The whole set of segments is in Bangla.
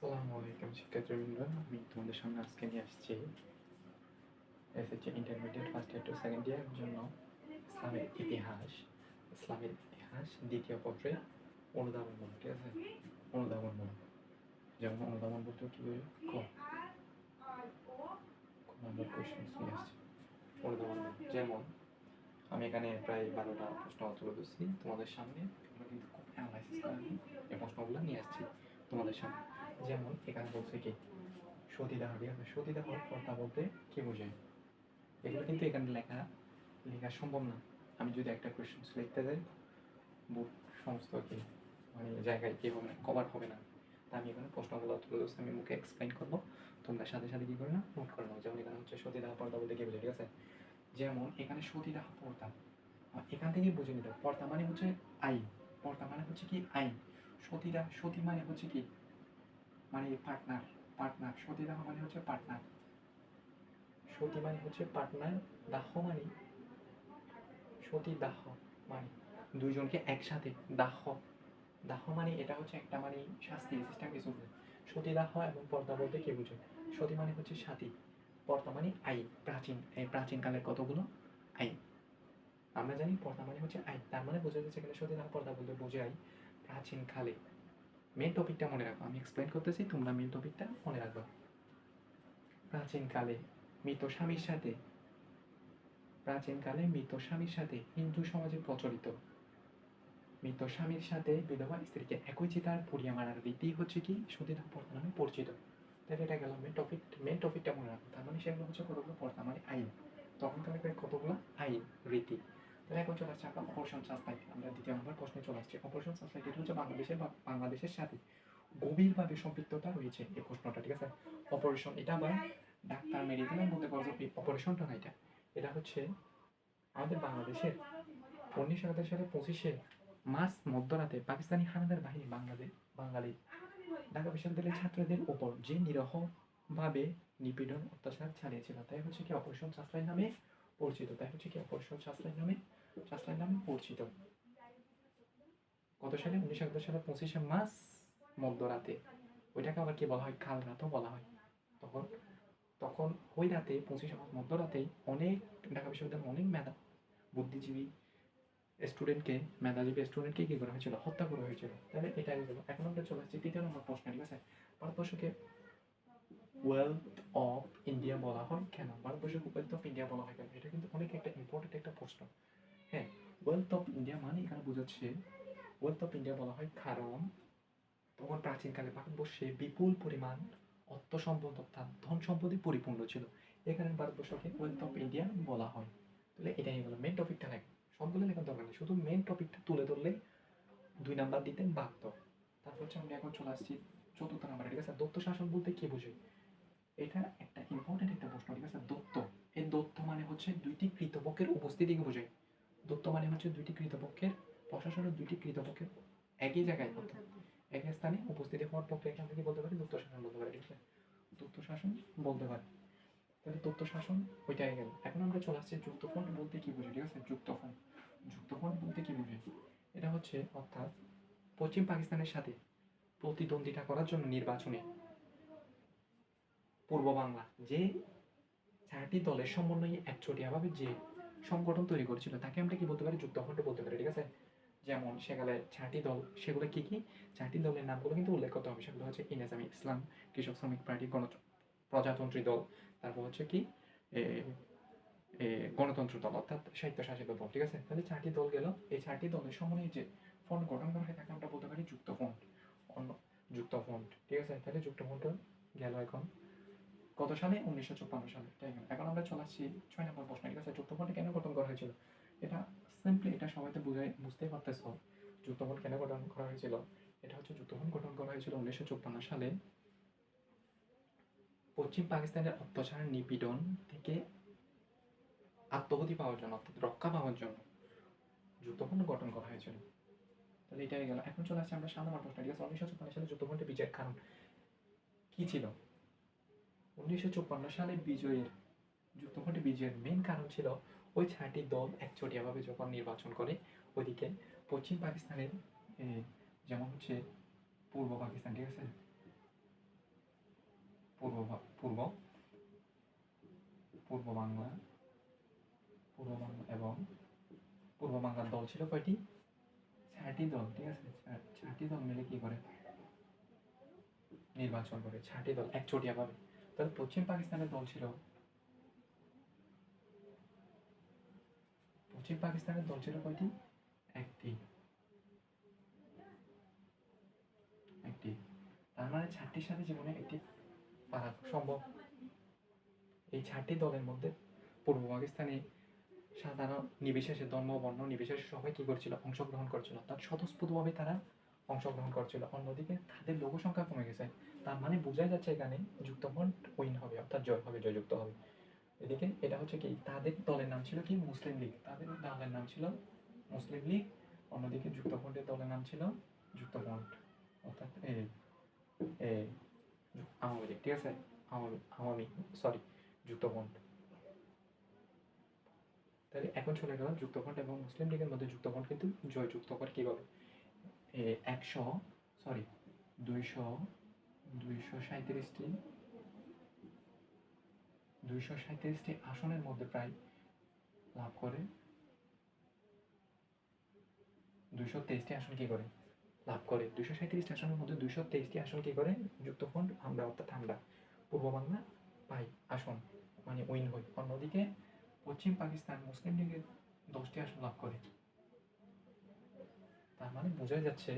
আসসালামু আলাইকুম শিক্ষার্থীবৃন্দ, আমি তোমাদের সামনে আজকে নিয়ে আসছি SSC intermediate first year to second ইয়ারের জন্য ইসলামের ইতিহাস দ্বিতীয় পত্রে অনুধাবনমূলক। ঠিক আছে, অনুধাবনমূলক যেমন অনুধাবন বলতে কি বোঝো? নাম্বার কোয়েশ্চেন নিয়ে আসছি অনুধাবনমূলক। যেমন আমি এখানে প্রায় 12টা প্রশ্ন তুলে ধরছি তোমাদের সামনে। আমরা কিন্তু খুব অ্যানালাইসিস করে এই প্রশ্নগুলো নিয়ে আসছি তোমাদের সামনে। যেমন এখানে বলছে কি সতীদাহ। ঠিক আছে, সতীদাহ কথা বলতে কি বোঝায়? এগুলো কিন্তু এখানে লেখা সম্ভব না। আমি যদি একটা কোয়েশ্চেন লিখতে যাই, বুক সমস্ত কি মানে জায়গায় কি হবে না, কভার হবে না। তা আমি এখানে প্রশ্নগুলো তুলে ধরছি, আমি মুখে এক্সপ্লেন করবো, তোমরা সাথে সাথে কি করে না নোট করে নাও। যেমন এখানে হচ্ছে সতীদাহ পর্দা বলতে কি বোঝায়? ঠিক আছে, যেমন এখানে সতীদাহ পর্দা, এখান থেকে বুঝে নিতে। পর্দা মানে হচ্ছে আইন, পর্দা মানে হচ্ছে কি আইন। সতী মানে হচ্ছে কি মানে পার্টনার। সতীদাহ মানে হচ্ছে পার্টনার, সতী মানে হচ্ছে পার্টনার, দাহ মানে সতীদাহ মানে দুইজনকে একসাথে। দাহ দাহ মানে এটা হচ্ছে একটা মানে শাস্তি সিস্টেম কিছু। সতীদাহ এবং পর্দা বলতে কি বুঝে? সতী মানে হচ্ছে সাথী, পর্দা মানে আইন। প্রাচীনকালের কতগুলো আইন আমরা জানি। পর্দা মানে হচ্ছে আইন, তার মানে বোঝা যাচ্ছে এখানে সতীদাহ পর্দা বলতে বোঝাই প্রাচীনকালে। মেন টপিকটা মনে রাখো, আমি এক্সপ্লেন করতেছি, তোমরা মেন টপিকটা মনে রাখবা। প্রাচীনকালে মৃত স্বামীর সাথে হিন্দু সমাজে প্রচলিত মৃত স্বামীর সাথে বিধবা স্ত্রীকে একই চিতার পুড়িয়ে মারার রীতি হচ্ছে কি সতীদাহ প্রথা নামে পরিচিত। তাহলে এটা গেল মেন টপিকটা মনে রাখো। তার মানে সেগুলো হচ্ছে কতগুলো পর্দা মানে আইন, তখনকার কতগুলো আইন রীতি। তাহলে এখন চলে আসছে আমরা অপারেশন সানলাইট। আমরা দ্বিতীয় নম্বর প্রশ্নে চলে আসছি। অপারেশন সানলাইট এটা হচ্ছে বাংলাদেশের সাথে গভীরভাবে সম্পৃক্ততা রয়েছে এই প্রশ্নটা। ঠিক আছে, অপারেশন এটা আবার ডাক্তার মেডিকেলের মধ্যে করা যায় অপারেশনটা না, এটা হচ্ছে আমাদের বাংলাদেশের 1971 সালে 25শে মার্চ মধ্যরাতে পাকিস্তানি হানাদার বাহিনী বাঙালি ঢাকা বিশ্ববিদ্যালয়ের ছাত্রদের উপর যে নিরীহভাবে নিপীড়ন অত্যাচার চালিয়েছিল তাই হচ্ছে কি অপারেশন সানলাইট নামে পরিচিত। কত সালে? 1971 সালে 25শে মার্চ মধ্যরাতে। ওইটাকে আবার কি বলা হয়? কাল রাতও বলা হয়। তখন ওই রাতে 25শে মার্চ মধ্যরাতেই অনেক ঢাকা বিশ্ববিদ্যালয়ের অনেক বুদ্ধিজীবী মেধাবী স্টুডেন্টকে কি করা হয়েছিল? হত্যা করা হয়েছিল। তাহলে এটা গেল। এখন আমরা চলে আসছি তৃতীয় নম্বর প্রশ্ন। ঠিক আছে, ভারতবর্ষকে ওয়েলথ অফ ইন্ডিয়া বলা হয় কেন? ভারতবর্ষকে ওয়েলথ অফ ইন্ডিয়া বলা হয় কেন? এটা কিন্তু অনেক একটা ইম্পর্টেন্ট একটা প্রশ্ন। হ্যাঁ, ওয়েলথ অফ ইন্ডিয়া মানে এখানে বোঝাচ্ছে ওয়েলথ অফ ইন্ডিয়া বলা হয় কারণ তখন প্রাচীনকালে ভারতবর্ষে বিপুল পরিমাণ অর্থ সম্পদ অর্থাৎ ধন সম্পদে পরিপূর্ণ ছিল। এখানে ভারতবর্ষকে ওয়েলথ অফ ইন্ডিয়া বলা হয়। তাহলে এটাই হলো মেন টপিকটা। লেখা সবগুলো লেখার দরকার নেই, শুধু মেন টপিকটা তুলে ধরলে 2 নাম্বার দিতেন বাধ্য। তারপর হচ্ছে আমরা এখন চলে আসছি চতুর্থ নাম্বারে। ঠিক আছে, দত্ত শাসন বলতে কি বোঝে? এটা একটা ইম্পর্টেন্ট একটা প্রশ্ন। ঠিক আছে, এই দত্ত মানে হচ্ছে দুইটি কৃতপক্ষের উপস্থিতিকে বোঝায়। দত্ত মানে হচ্ছে দুইটি কৃতপক্ষের, প্রশাসনের দুইটি কৃতপক্ষের একই জায়গায় অর্থাৎ এক স্থানে উপস্থিতি হওয়ার পক্ষে এখান থেকে বলতে পারি দত্ত শাসন বলতে পারি। ঠিক আছে, দত্ত শাসন বলতে পারি। তাহলে তথ্য শাসন ওইটাই গেল। এখন আমরা চলে আসছি যুক্তফ্রন্ট বলতে কি বোঝে? ঠিক আছে, যুক্তফ্রন্ট বলতে কি বোঝে? এটা হচ্ছে অর্থাৎ পশ্চিম পাকিস্তানের সাথে প্রতিদ্বন্দ্বিতা করার জন্য নির্বাচনে পূর্ব বাংলা যে 4টি দলের সমন্বয়ে একচেটিয়াভাবে যে সংগঠন তৈরি করেছিল তাকে আমরা কি বলতে পারি? যুক্তফ্রন্ট বলতে পারি। ঠিক আছে, যেমন সেখানে 4টি দল, সেগুলো কি কি? 4টি দলের নামগুলো কিন্তু উল্লেখ করতে হবে। সেগুলো হচ্ছে ইনজামাম ইসলাম, কৃষক শ্রমিক পার্টি, প্রজাতন্ত্রী দল, তারপর হচ্ছে কি গণতন্ত্র দল অর্থাৎ স্বায়ত্তশাসিত দল। ঠিক আছে, তাহলে 4টি দল গেল। এই 4টি দলের সমন্বয়ে যে ফ্রন্ট গঠন করা হয় তাকে আমরা বলতে পারি যুক্তফ্রন্ট। ঠিক আছে, তাহলে যুক্তফ্রন্ট গেল। এখন কত সালে? 1954 সালে। তাই না? এখন আমরা চলে আসছি 6 নম্বর প্রশ্ন। ঠিক আছে, যুক্তফ্রন্ট কেন গঠন করা হয়েছিল? এটা সিম্পলি এটা সবাই তো বুঝতে পারতেছো যুক্তফ্রন্ট কেন গঠন করা হয়েছিল। এটা হচ্ছে যুক্তফ্রন্ট গঠন করা হয়েছিল 1954 সালে পশ্চিম পাকিস্তানের অত্যাচার নিপীড়ন থেকে আত্মহতি পাওয়ার জন্য অর্থাৎ রক্ষা পাওয়ার জন্য যুক্তফ্রন্ট গঠন করা হয়েছিল। তাহলে এটাই গেল। এখন চলে আসছে আমরা 7 নম্বর প্রশ্ন। ঠিক আছে, 1954 সালে যুক্তফ্রন্টের বিজয়ের কারণ কি ছিল? 1954 সালে যুক্তফ্রন্টের বিজয়ের মেন কারণ ছিল ওই 4টি দল একচেটিয়াভাবে যখন নির্বাচন করে, ওইদিকে পশ্চিম পাকিস্তানের যেমন হচ্ছে পূর্ব পাকিস্তান, ঠিক আছে, পূর্ব পূর্ব পূর্ব বাংলা এবং পূর্ব বাংলার দল ছিল কয়টি? 6টি দল, ঠিক আছে। 6টি দল মিলে কি করে নির্বাচন করে, 6টি দল একচোটিয়া ভাবে। তাহলে পশ্চিম পাকিস্তানের দল ছিল, পশ্চিম পাকিস্তানের দল ছিল কয়টি? একটি। তার মানে 6টির সাথে জীবনে একটি পারা সম্ভব। এই 6টি দলের মধ্যে পূর্ব পাকিস্তানে সাধারণ নির্বিশেষে, ধর্ম বর্ণ নির্বিশেষে সবাই কি করছিল? অংশগ্রহণ করছিল, অর্থাৎ স্বতঃস্ফূর্তভাবে তারা অংশগ্রহণ করছিল। অন্যদিকে তাদের লোক সংখ্যা কমে গেছে। তার মানে বোঝা যাচ্ছে এখানে যুক্তফ্রন্ট উইন হবে, অর্থাৎ জয় হবে, জয়যুক্ত হবে। এদিকে এটা হচ্ছে কি, তাদের দলের নাম ছিল কি? মুসলিম লীগ। তাদের দলের নাম ছিল মুসলিম লীগ। অন্যদিকে যুক্তফ্রন্টের দলের নাম ছিল যুক্তফ্রন্ট, অর্থাৎ আওয়ামী লীগ, ঠিক আছে। আওয়ামী সরি যুক্তফ্রন্ট। তাহলে এখন চলে গেল যুক্তফ্রন্ট এবং মুসলিম লীগের মধ্যে। যুক্তফ্রন্ট কিন্তু জয়যুক্ত করে কীভাবে? 237টি আসনের মধ্যে প্রায় লাভ করে 223টি আসন কি করে লাভ করে। 237টি আসনের মধ্যে 223টি আসন কি করে যুক্তফ্রন্ট, আমরা অর্থাৎ আমরা পূর্ব বাংলা পাই আসন, মানে উইন হই। অন্যদিকে পশ্চিম পাকিস্তান মুসলিম লীগের 10টি আসন লাভ করে। তার মানে বোঝা যাচ্ছে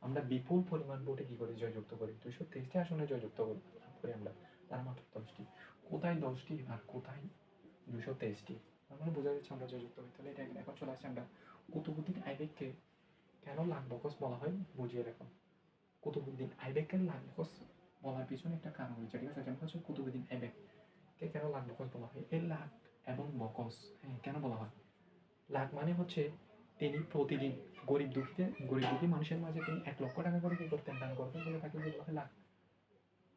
আমরা বিপুল পরিমাণ ভোটে কি করে জয়যুক্ত করি, 223টি আসনে জয়যুক্ত লাভ করি আমরা, তার মাত্র 10টি। কোথায় 10টি আর কোথায় 223টি? তার মানে বোঝা যাচ্ছে আমরা জয়যুক্ত হই। তাহলে এটা এখন চলে আসছে আমরা কুতুবুদ্দিন আইবেককে কেন লাখবকস বলা হয় বুঝিয়ে রাখো। কুতুবুদ্দিন আইবেককে লাখবকস বলার পিছনে একটা কারণ রয়েছে, ঠিক আছে। যেমন হচ্ছে কুতুবুদ্দিন আইবেককে কেন লাখবকস বলা হয়। এই লাখ এবং বকস, হ্যাঁ, কেন বলা হয়? লাখ মানে হচ্ছে তিনি প্রতিদিন গরিব দুঃখী মানুষের মাঝে তিনি 1 লক্ষ টাকা করে কি করতেন? দান করতেন, বলে তাকে কি বলা হয়? লাখ।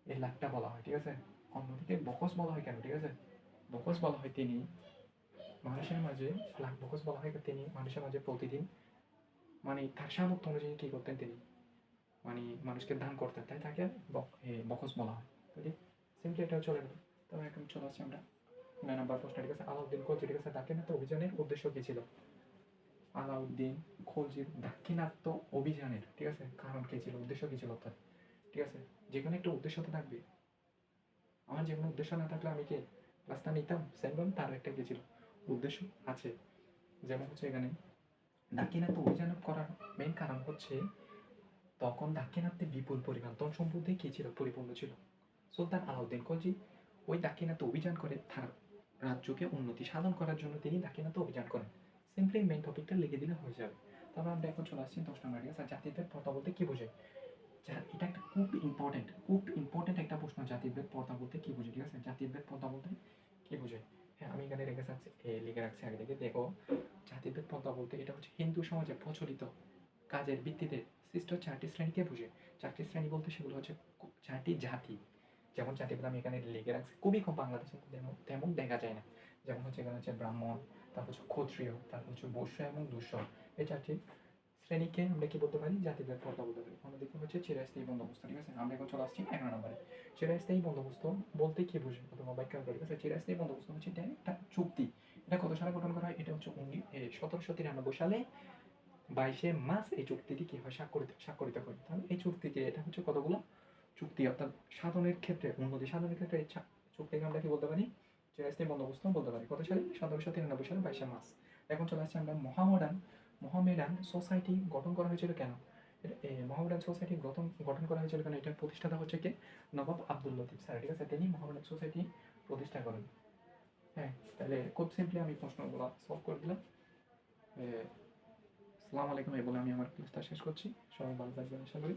এই লাখটা বলা হয়, ঠিক আছে। অন্যদিকে বকস বলা হয় কেন, ঠিক আছে? বকস বলা হয় তিনি মানুষের মাঝে, লাখ বকস বলা হয় তিনি মানুষের মাঝে প্রতিদিন, মানে তার সামর্থ্য অনুযায়ী কি করতেন তিনি, মানে মানুষকে দান করতেন, তাই তাকে বকস বলা হয়। ঠিক সিম্পলি এটাও চলে গেল। তবে এখন চলে আসছি আমরা 9 নম্বর প্রশ্ন, ঠিক আছে। আলাউদ্দিন খলজি, ঠিক আছে, দাক্ষিণাত্য অভিযানের উদ্দেশ্য কি ছিল? আলাউদ্দিন খলজির দাক্ষিণাত্য অভিযানের, ঠিক আছে, কারণ কি ছিল, উদ্দেশ্য কি ছিল, অর্থাৎ, ঠিক আছে, যে কোনো একটা উদ্দেশ্য তো থাকবে। আমার যে কোনো উদ্দেশ্য না থাকলে আমি কি ক্লাসটা নিতাম? সেমভাবে তার একটা কি ছিল, উদ্দেশ্য আছে। যেমন হচ্ছে এখানে দাক্ষিণাত্য অভিযান করার মেইন কারণ হচ্ছে তখন দাক্ষিণাত্যে বিপুল পরিমাণ ধন সম্পদে কি ছিল, পরিপূর্ণ ছিল। সুলতান আলাউদ্দিন খলজি ওই দাক্ষিণাত্য অভিযান করে তার রাজ্যকে উন্নতি সাধন করার জন্য তিনি দাক্ষিণাত্য অভিযান করেন। সিম্পলি মেইন টপিকটা লিখে দিলে হয়ে যাবে। তবে আমরা এখন চলে আসছি 10 নম্বর, ঠিক আছে। জাতিভেদ প্রথা বলতে কি বোঝায়? এটা একটা খুব ইম্পর্টেন্ট একটা প্রশ্ন। জাতিভেদ প্রথা বলতে কি বোঝায়, ঠিক আছে? জাতিভেদ প্রথা বলতে কি বোঝায়? হ্যাঁ, আমি এখানে লিখে রাখছি আগে থেকে দেখো। জাতিভেদ প্রথা বলতে এটা হচ্ছে হিন্দু সমাজে প্রচলিত কাজের ভিত্তিতে সৃষ্ট 4টি শ্রেণীকে বোঝে। 4টি শ্রেণী বলতে সেগুলো হচ্ছে 4টি জাতি। যেমন জাতিভেদ আমি এখানে লিখে রাখছি, খুবই কম, বাংলাদেশে তেমন দেখা যায় না। যেমন হচ্ছে এখানে হচ্ছে ব্রাহ্মণ, তারপর হচ্ছে ক্ষত্রিয়, তারপর হচ্ছে বৈশ্য এবং দুঃস্ব। এই 4টি শ্রেণীকে আমরা কি বলতে পারি? জাতিভেদ প্রথা বলতে পারি। অন্যদিকে হচ্ছে চিরস্থায়ী বন্দোবস্ত, ঠিক আছে। আমরা এখন চলে আসছি 11 নম্বরে। চিরস্থায়ী বন্দোবস্ত বলতে কি বোঝে অথবা ব্যাখ্যা করে, ঠিক আছে। চিরস্থায়ী বন্দোবস্ত হচ্ছে এটা একটা চুক্তি। এটা কত সালে গঠন করা হয়? এটা হচ্ছে 1793 সালে 22শে মার্চ এই চুক্তিটি কি হয়? স্বাক্ষরিত হয়। তাহলে এই চুক্তিতে এটা হচ্ছে কতগুলো চুক্তি, অর্থাৎ সাধনের ক্ষেত্রে, উন্নতি সাধনের ক্ষেত্রে এই চুক্তিকে আমরা কি বলতে পারি? চিরস্থায়ী বন্দোবস্ত বলতে পারি। কত সালে? 1793 সালে 22শে মার্চ। এখন চলে আসছে আমরা মোহামেডান সোসাইটি গঠন করা হয়েছিল কেন? মোহামেডান সোসাইটি গঠন করা হয়েছিল কেন? এটার প্রতিষ্ঠাতা হচ্ছে কি? নবাব আব্দুল লতিফ স্যার, ঠিক আছে। তিনি মোহামেডান সোসাইটি প্রতিষ্ঠা করেন। হ্যাঁ, তাহলে খুব সিম্পলি আমি প্রশ্নগুলো সলভ করে দিলাম। আসসালামু আলাইকুম এই বলে আমি আমার ক্লাসটা শেষ করছি। সবাই ভালো থাকবেন আশা করি।